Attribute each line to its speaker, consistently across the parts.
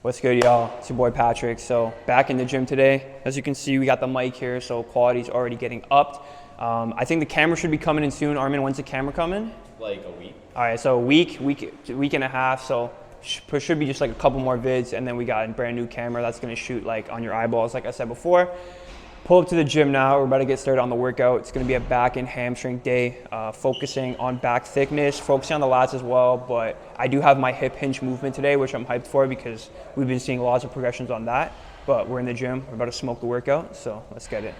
Speaker 1: What's good, y'all? It's your boy Patrick. So back in the gym today. As you can see, we got the mic here, so quality's already getting upped. I think the camera should be coming in soon. Armin, when's the camera coming?
Speaker 2: Like a week.
Speaker 1: All right, so a week and a half. So should be just like a couple more vids, and then we got a brand new camera that's gonna shoot like on your eyeballs, like I said before. Pull up to the gym now. We're about to get started on the workout. It's gonna be a back and hamstring day, focusing on back thickness, focusing on the lats as well. But I do have my hip hinge movement today, which I'm hyped for because we've been seeing lots of progressions on that. But we're in the gym. We're about to smoke the workout, so let's get it.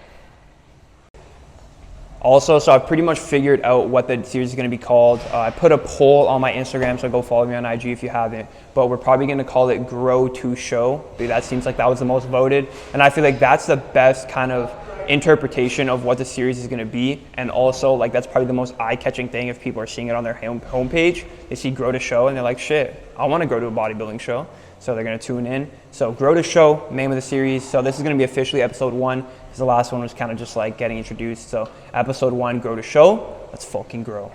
Speaker 1: Also, so I've pretty much figured out what the series is going to be called. I put a poll on my Instagram, so go follow me on IG if you haven't. But we're probably going to call it Grow to Show. That seems like that was the most voted. And I feel like that's the best kind of interpretation of what the series is going to be. And also, like, that's probably the most eye-catching thing if people are seeing it on their homepage. They see Grow to Show, and they're like, shit, I want to go to a bodybuilding show. So they're going to tune in. So Grow to Show, name of the series. So this is going to be officially episode 1. Because the last one was kind of just like getting introduced. So episode 1, Grow to Show. Let's fucking grow. All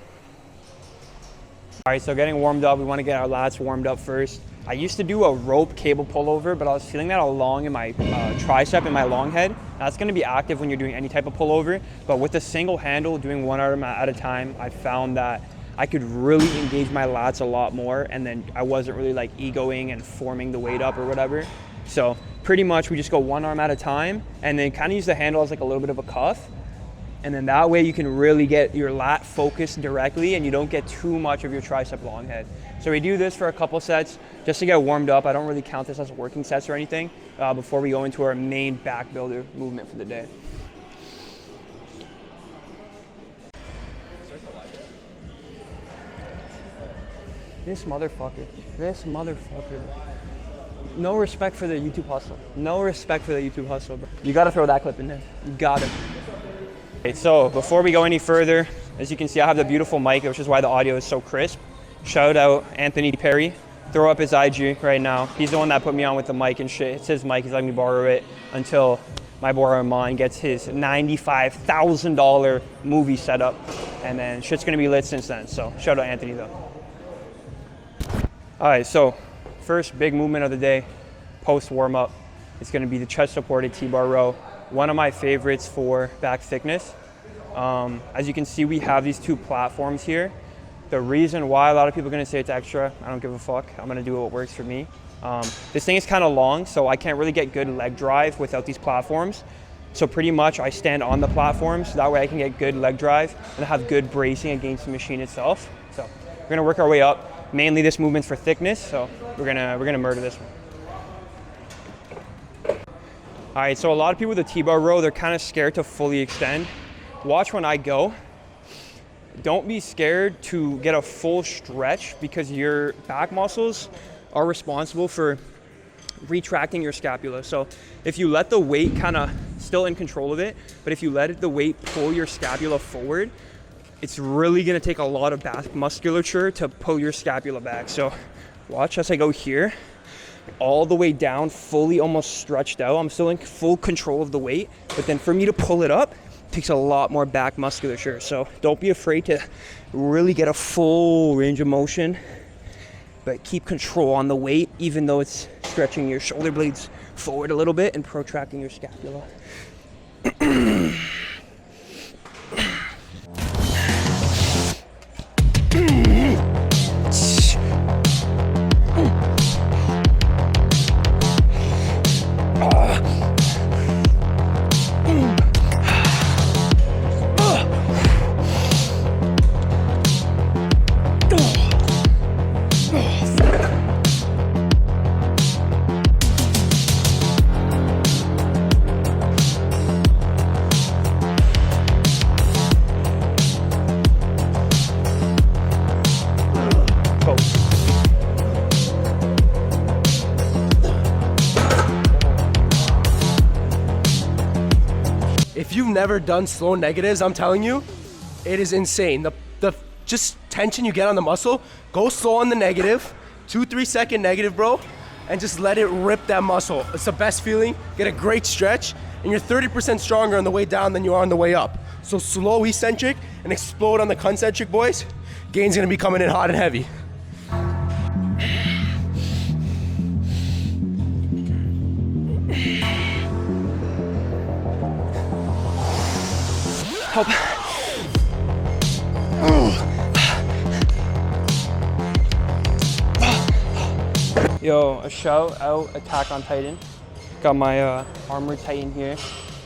Speaker 1: right, so getting warmed up. We want to get our lats warmed up first. I used to do a rope cable pullover, but I was feeling that along in my tricep and my long head. That's going to be active when you're doing any type of pullover. But with a single handle, doing one arm at a time, I found that I could really engage my lats a lot more, and then I wasn't really like egoing and forming the weight up or whatever. So pretty much we just go one arm at a time, and then kind of use the handle as like a little bit of a cuff. And then that way you can really get your lat focused directly and you don't get too much of your tricep long head. So we do this for a couple sets just to get warmed up. I don't really count this as working sets or anything before we go into our main back builder movement for the day. This motherfucker. No respect for the YouTube hustle. No respect for the YouTube hustle, bro. You gotta throw that clip in there. You gotta. Okay, so before we go any further, as you can see, I have the beautiful mic, which is why the audio is so crisp. Shout out Anthony Perry. Throw up his IG right now. He's the one that put me on with the mic and shit. It's his mic. He's letting me borrow it until my boy Armand gets his $95,000 movie set up. And then shit's gonna be lit since then. So shout out Anthony though. All right, so first big movement of the day, post warm-up, is going to be the chest-supported T-bar row. One of my favorites for back thickness. As you can see, we have these two platforms here. The reason why a lot of people are going to say it's extra, I don't give a fuck. I'm going to do what works for me. This thing is kind of long, so I can't really get good leg drive without these platforms. So pretty much I stand on the platforms, so that way I can get good leg drive and have good bracing against the machine itself. So we're going to work our way up. Mainly this movement's for thickness, so we're gonna murder this one. All right, so a lot of people with the T-bar row, they're kind of scared to fully extend. Watch when I go. Don't be scared to get a full stretch because your back muscles are responsible for retracting your scapula. So if you let the weight kind of still in control of it, but if you let the weight pull your scapula forward, it's really gonna take a lot of back musculature to pull your scapula back. So watch as I go here, all the way down, fully almost stretched out. I'm still in full control of the weight, but then for me to pull it up, it takes a lot more back musculature. So don't be afraid to really get a full range of motion, but keep control on the weight, even though it's stretching your shoulder blades forward a little bit and protracting your scapula.
Speaker 3: If you've never done slow negatives, I'm telling you, it is insane. The just tension you get on the muscle, go slow on the negative, 2-3 second negative, bro, and just let it rip that muscle. It's the best feeling. Get a great stretch, and you're 30% stronger on the way down than you are on the way up. So slow eccentric and explode on the concentric, boys. Gain's gonna be coming in hot and heavy.
Speaker 1: help. Yo, a shout out Attack on Titan. Got my Armored Titan here,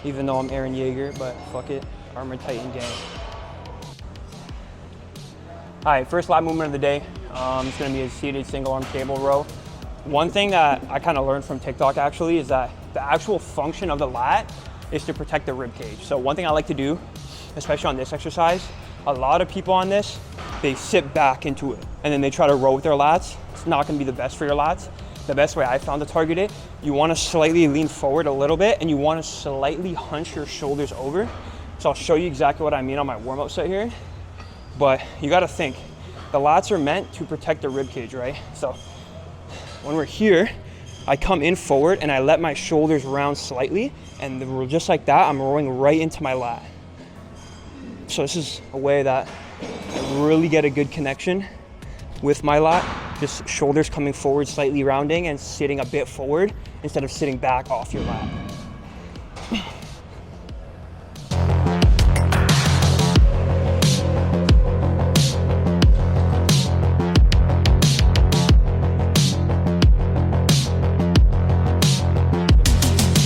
Speaker 1: even though I'm Aaron Yeager, but fuck it, Armored Titan gang. All right, first lat movement of the day. It's gonna be a seated single arm cable row. One thing that I kind of learned from TikTok actually is that the actual function of the lat is to protect the rib cage. So one thing I like to do, especially on this exercise, a lot of people on this, they sit back into it and then they try to row with their lats. It's not gonna be the best for your lats. The best way I found to target it, you wanna slightly lean forward a little bit and you wanna slightly hunch your shoulders over. So I'll show you exactly what I mean on my warm-up set here. But you gotta think, the lats are meant to protect the rib cage, right? So when we're here, I come in forward and I let my shoulders round slightly, and just like that, I'm rowing right into my lat. So this is a way that I really get a good connection with my lat. Just shoulders coming forward, slightly rounding and sitting a bit forward instead of sitting back off your lat.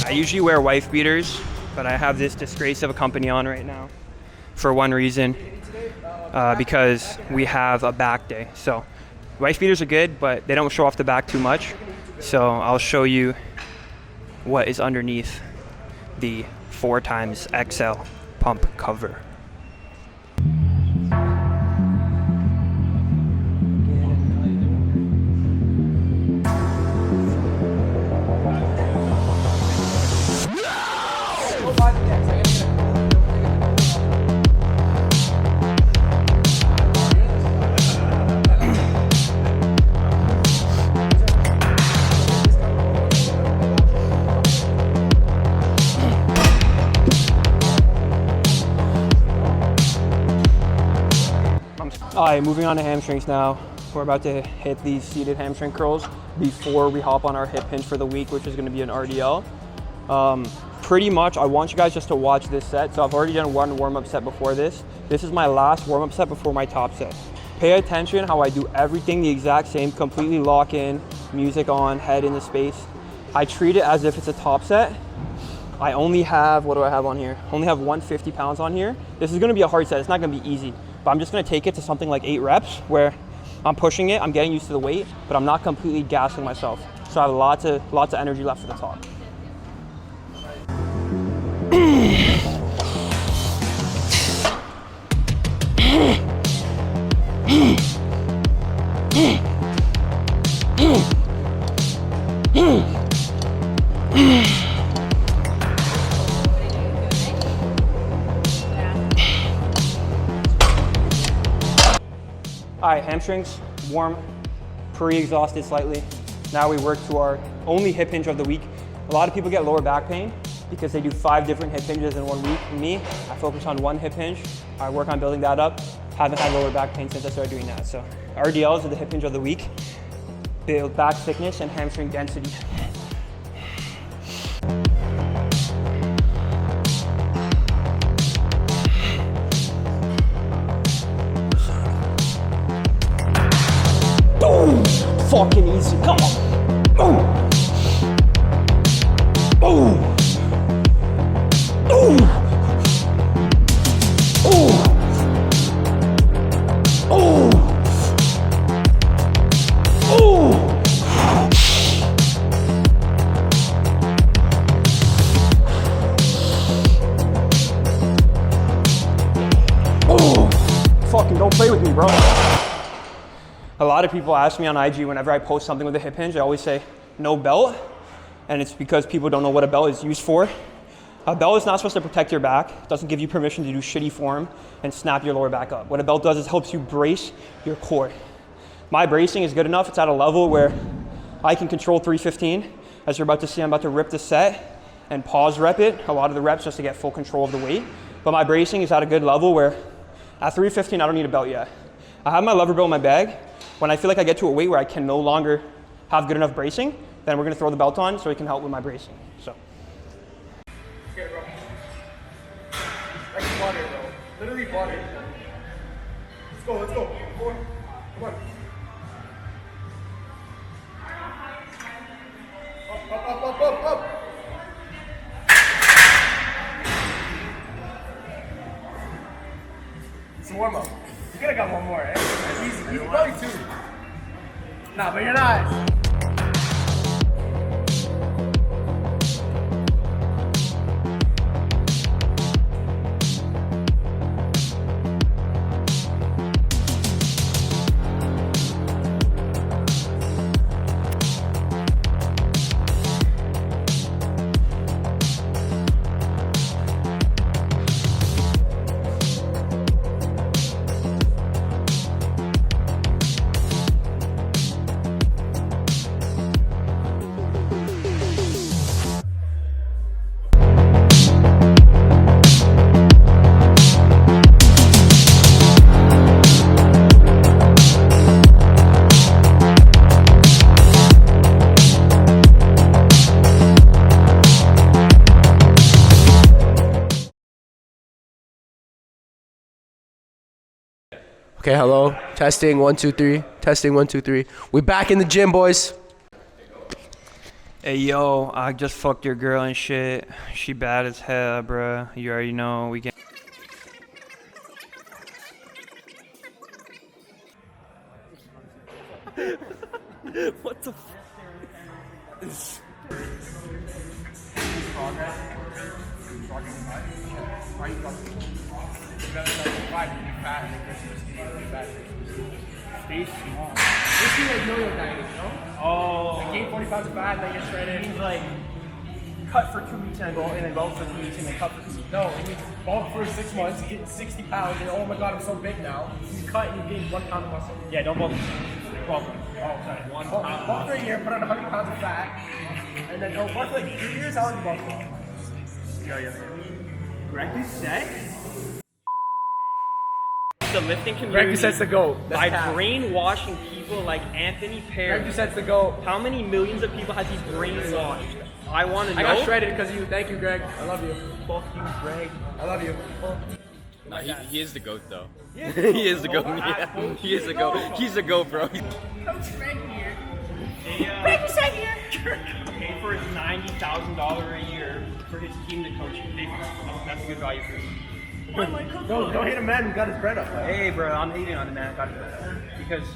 Speaker 1: I usually wear wife beaters, but I have this disgrace of a company on right now for one reason, because we have a back day. So wife beaters are good, but they don't show off the back too much. So I'll show you what is underneath the 4xXL pump cover. All right, moving on to hamstrings now. We're about to hit these seated hamstring curls before we hop on our hip hinge for the week, which is gonna be an RDL. Pretty much, I want you guys just to watch this set. So I've already done one warm-up set before this. This is my last warm-up set before my top set. Pay attention how I do everything the exact same, completely lock in, music on, head in the space. I treat it as if it's a top set. I only have, what do I have on here? I only have 150 pounds on here. This is gonna be a hard set, it's not gonna be easy. But I'm just gonna take it to something like 8 reps where I'm pushing it, I'm getting used to the weight, but I'm not completely gassing myself. So I have lots of energy left for the top. All right, hamstrings, warm, pre-exhausted slightly. Now we work to our only hip hinge of the week. A lot of people get lower back pain because they do 5 different hip hinges in 1 week. Me, I focus on 1 hip hinge. I work on building that up. Haven't had lower back pain since I started doing that. So RDLs are the hip hinge of the week. Build back thickness and hamstring density. Boom! Fucking easy, come on. Boom! Boom! Boom! Boom! Boom! Boom! Boom! Fucking don't play with me, bro. A lot of people ask me on IG whenever I post something with a hip hinge, I always say no belt, and it's because people don't know what a belt is used for. A belt is not supposed to protect your back. It doesn't give you permission to do shitty form and snap your lower back up. What a belt does is helps you brace your core. My bracing is good enough. It's at a level where I can control 315. As you're about to see, I'm about to rip the set and pause rep it, a lot of the reps just to get full control of the weight. But my bracing is at a good level where at 315, I don't need a belt yet. I have my lever belt in my bag. When I feel like I get to a weight where I can no longer have good enough bracing, then we're gonna throw the belt on so it can help with my bracing. So.
Speaker 3: Like water though. Literally butter. Let's go, let's go. Come on. Up. It's a warm up. You could have got one more, eh? Easy. You probably two. Nah, but you're not. Okay, hello. Testing 1 2 3. Testing 1 2 3. We back in the gym, boys.
Speaker 1: Hey yo, I just fucked your girl and shit. She bad as hell, bruh. You already know we get.
Speaker 2: What the
Speaker 1: Stay small.
Speaker 3: This is like yo-yo dieting, you know?
Speaker 1: Oh.
Speaker 3: Like gain 40 pounds of fat, then get shredded.
Speaker 1: It means like cut for 2 weeks and then bulk for 2 weeks and then cut for 2 weeks.
Speaker 3: No, it means bulk for 6 months, you get 60 pounds, and oh my god, I'm so big now. You cut and you gain 1 pound of muscle.
Speaker 1: Yeah, don't bulk. Bulk.
Speaker 3: Oh, sorry.
Speaker 1: 1
Speaker 3: Bulk
Speaker 1: pound.
Speaker 3: for a year, put on 100 pounds of fat, and then bulk for like 3 years, how long do you bulk for?
Speaker 1: Yeah. Greg, you said?
Speaker 2: The lifting
Speaker 3: Greg
Speaker 2: community
Speaker 3: Doucette's the GOAT. That's
Speaker 2: by
Speaker 3: cap.
Speaker 2: brainwashing people like Anthony
Speaker 3: Greg
Speaker 2: Perry.
Speaker 3: Doucette's the GOAT.
Speaker 2: How many millions of people has he brainwashed? I want to know.
Speaker 3: I got shredded because of you. Thank you, Greg. I love you.
Speaker 2: Fuck you, Greg.
Speaker 3: I love you.
Speaker 4: No, he is the GOAT though. He is the GOAT. Yeah. He is the GOAT. He's the GOAT, bro.
Speaker 1: Greg is here. Pay for his $90,000 a year for his team to coach. That's a good value for him.
Speaker 3: No, don't hate a man who got his bread up.
Speaker 1: Hey, bro, I'm hating on the man. Got it because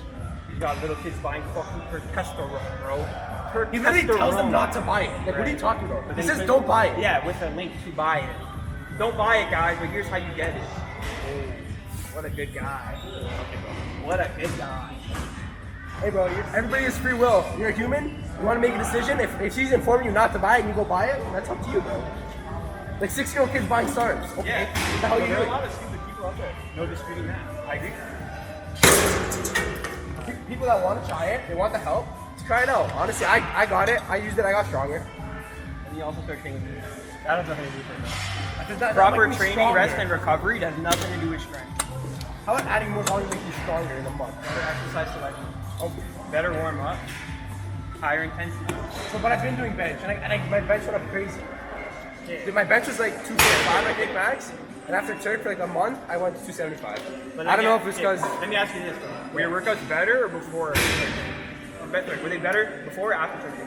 Speaker 1: he's got little kids buying fucking testosterone, bro.
Speaker 3: He literally tells them not to buy it. Like, what are you talking about? He says don't buy it.
Speaker 1: Yeah, with a link to buy it. Don't buy it, guys, but here's how you get it. What a good guy. What a good guy.
Speaker 3: Hey, bro, everybody has free will. You're a human. You want to make a decision. If she's informing you not to buy it and you go buy it, that's up to you, bro. Like 6-year-old kids buying starters. Okay.
Speaker 1: Yeah.
Speaker 3: What the hell are you
Speaker 1: There are a
Speaker 3: doing?
Speaker 1: lot of stupid people out there. No disputing that. I agree.
Speaker 3: People that want to try it, they want the help. Let's try it out. Honestly, I got it. I used it. I got stronger.
Speaker 1: And you also start training. That has nothing to do with it.
Speaker 3: That
Speaker 1: Proper
Speaker 3: make me
Speaker 1: training,
Speaker 3: stronger.
Speaker 1: rest, and recovery has nothing to do with strength.
Speaker 3: How about adding more volume make you stronger in a month?
Speaker 1: Better exercise selection.
Speaker 3: Oh,
Speaker 1: Better warm up. Higher intensity.
Speaker 3: so, but I've been doing bench, and my bench went up crazy. Dude, my bench was like 245, I think, max. And after Turk for like a month, I went to 275.
Speaker 1: But
Speaker 3: I don't know if it's because.
Speaker 1: Let me ask you this: were your workouts better or before? Were they better before or after Turkey?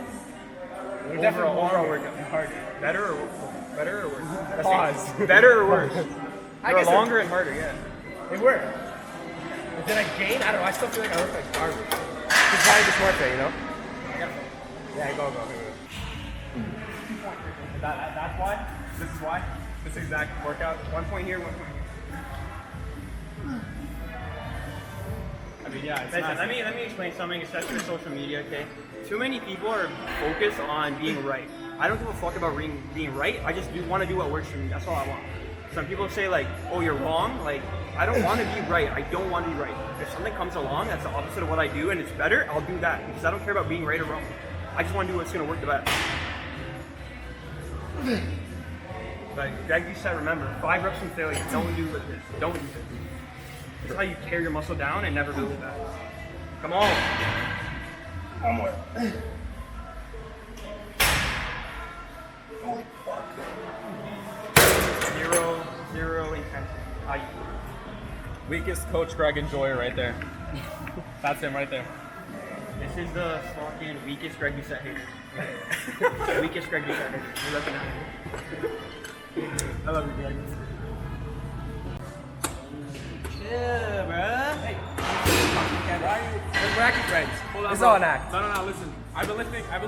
Speaker 1: Overall workout.
Speaker 3: Hard.
Speaker 1: Better or worse?
Speaker 3: Pause.
Speaker 1: Better or worse?
Speaker 3: I
Speaker 1: They were
Speaker 3: guess
Speaker 1: longer and harder, yeah.
Speaker 3: It worked. But did I gain? I don't know. I still feel like I look like garbage. It's probably just worth it, you know? Yeah, go.
Speaker 1: That's why. This is why. This exact workout. 1 point here, 1 point here. I mean, yeah. It's
Speaker 2: Listen,
Speaker 1: not, let me explain something, especially with social media. Okay. Too many people are focused on being right. I don't give a fuck about being right. I just want to do what works for me. That's all I want. Some people say like, "Oh, you're wrong." Like, I don't want to be right. I don't want to be right. If something comes along that's the opposite of what I do and it's better, I'll do that because I don't care about being right or wrong. I just want to do what's gonna work the best. But Greg, you said, remember, 5 reps from failure. Don't do with this. Don't do this. This is how you tear your muscle down and never build it back. Come on. One more. Zero intensity.
Speaker 5: weakest Coach Greg enjoyer right there. That's him right there.
Speaker 2: This is the fucking weakest Greg Doucette hater. Weakest Greg Doucette hater. You're looking at me. I love you, Greg. Chill, bruh. Hey.
Speaker 3: We're acting friends.
Speaker 5: Hold on,
Speaker 3: It's
Speaker 5: bro.
Speaker 3: all an act.
Speaker 5: No, listen. I've been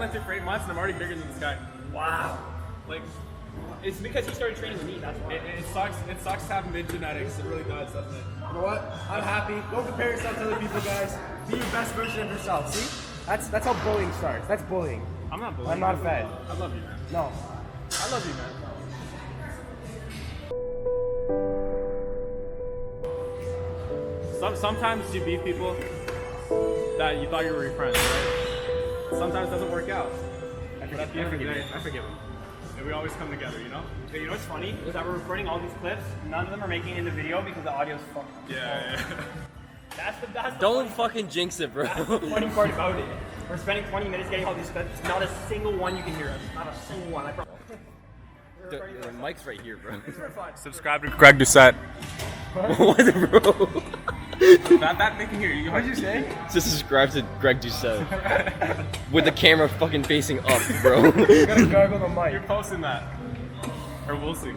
Speaker 5: lifting for 8 months and I'm already bigger than this guy.
Speaker 2: Wow.
Speaker 5: Like,
Speaker 2: It's because he started training with me, that's why.
Speaker 5: it sucks to have mid genetics. It really does, doesn't it?
Speaker 3: You know what? I'm happy. Don't compare yourself to other people, guys. Be your best version of yourself. See? That's how bullying starts. That's bullying.
Speaker 5: I'm not bullying.
Speaker 3: I'm not a fan.
Speaker 5: I love you, man.
Speaker 3: No.
Speaker 5: I love you, man. Sometimes you beat people that you thought you were your friends, right? Sometimes it doesn't work out. But at the end of the day,
Speaker 2: I forgive him.
Speaker 5: we always come together, you know?
Speaker 2: But you know what's funny? Is that we're recording all these clips, none of them are making it in the video because the audio's fucked.
Speaker 5: Yeah.
Speaker 2: That's the
Speaker 4: Don't
Speaker 2: funny,
Speaker 4: fucking jinx it, bro.
Speaker 2: that's the funny part about it. We're spending 20 minutes getting all these clips, not a single one you can hear us. Not a single one, I promise.
Speaker 4: The mic's right here, bro.
Speaker 5: Subscribe to Greg Doucette.
Speaker 4: What, bro?
Speaker 5: That thing here.
Speaker 3: What did you say?
Speaker 4: Just subscribe to Greg Doucette. With the camera fucking facing up, bro.
Speaker 3: You gotta gargle the mic.
Speaker 5: You're posting that. Or we'll see.